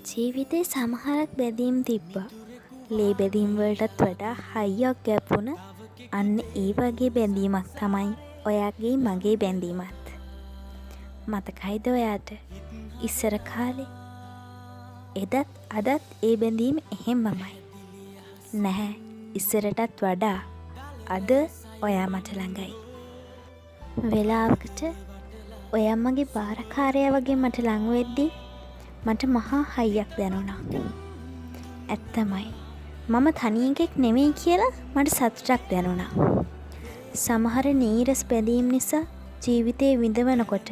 ජීවිතේ සමහරක් බැඳීම් තිබ්බා. ලේ බැඳීම් වලටත් වඩා හයියක් ගැපුණ අන්න ඒ වගේ බැඳීමක් තමයි ඔයාගේ මගේ බැඳීමත්. මතකයිද ඔයාට? ඉස්සර කාලේ එදත් අදත් ඒ බැඳීම එහෙම්මමයි. නැහැ, ඉස්සරටත් වඩා අද ඔයා මට ළඟයි. වෙලාවකට ඔයා මගේ බාරකාරයා වගේ මට ළඟ වෙද්දී මට මහා හයියක් දැනුණා. ඇත්තමයි, මම තනි එකෙක් නෙමෙයි කියලා මට සතුටක් දැනුණා. සමහර නීරස් බැඳීම් නිසා ජීවිතේ විඳවනකොට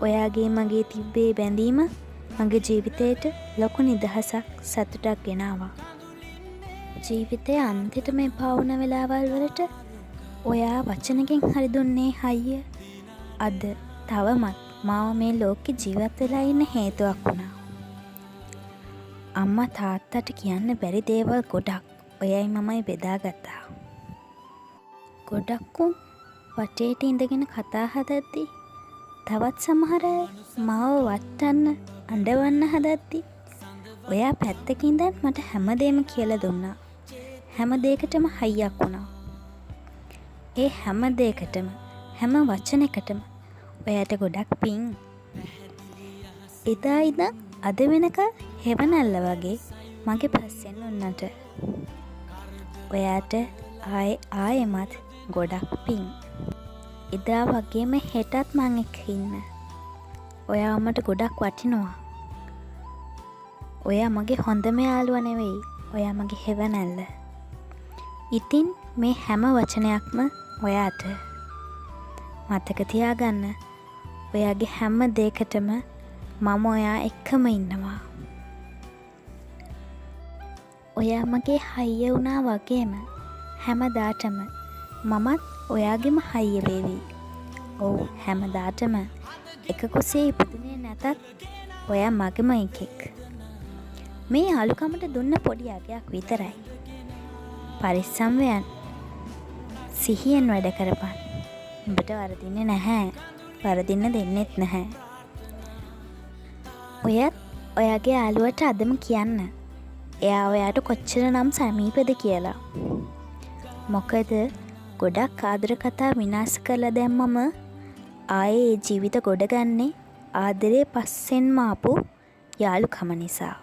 ඔයාගේ මගේ තිබ්බේ බැඳීම මගේ ජීවිතේට ලොකු නිදහසක් සතුටක් ගෙනාවා. ජීවිතේ අන්තිමට එපා වුණ වෙලාවල් වලට ඔයා වචනකින් හරි දුන්නේ හයිය අද තවමත් මාව මේ ලෝකෙ ජීවත් වෙලා ඉන්න හේතුවක් වුණා. අම්මා තාත්තට කියන්න බැරි දේවල් ගොඩක් ඔයයි මමයි බෙදාගත්තා. ගොඩක් උන් වටේට ඉඳගෙන කතා හදද්දි තවත් සමහර අය මාව වටන්න අඬවන්න හදද්දි ඔයා පැත්තකින් දැන් මට හැමදේම කියලා දුන්නා. හැම දෙයකටම හයියක් වුණා. ඒ හැම දෙයකටම හැම වචනයකටම ඔයාට ගොඩක් පිං. එදා ඉඳන් අද වෙනකල් හෙවනැල්ල වගේ මගේ පස්සෙන් උන්නට ඔයාට ආයෙමත් ගොඩක් පිං. එදා වගේම හෙටත් මං එක්ක ඉන්න. ඔයා මට ගොඩක් වටිනවා. ඔයා මගේ හොඳම යාළුවා නෙවෙයි, ඔයා මගේ හෙවනැල්ල. ඉතින් මේ හැම වචනයක්ම ඔයාට මතක තියාගන්න. ඔයාගේ හැම දෙයකටම මම ඔයා එක්කම ඉන්නවා. ඔයා මගේ හයිය වුණා වගේම හැමදාටම මමත් ඔයාගෙම හයිය වේවි. ඔව්, හැමදාටම එක කුසේ ඉපදුනේ නැතත් ඔයා මගේම එකෙක්. මේ යාළුකමට දුන්න පොඩි අගයක් විතරයි. පරිස්සම් වෙයන්. සිහියෙන් වැඩ කරපන්. උඹට වරදින්නේ නැහැ. වරදින්න දෙන්නෙත් නැහැ. ඔයත් ඔයාගේ යාළුවට අදම කියන්න. එයා ඔයාට කොච්චර නම් සමීපද කියලා. මොකද ගොඩක් ආදර කතා විනාශ කරලා දැම්මම ආයේ ඒ ජීවිත ගොඩ ගන්නේ ආදරේ පස්සෙන්ම ආපු යාළුකම නිසා.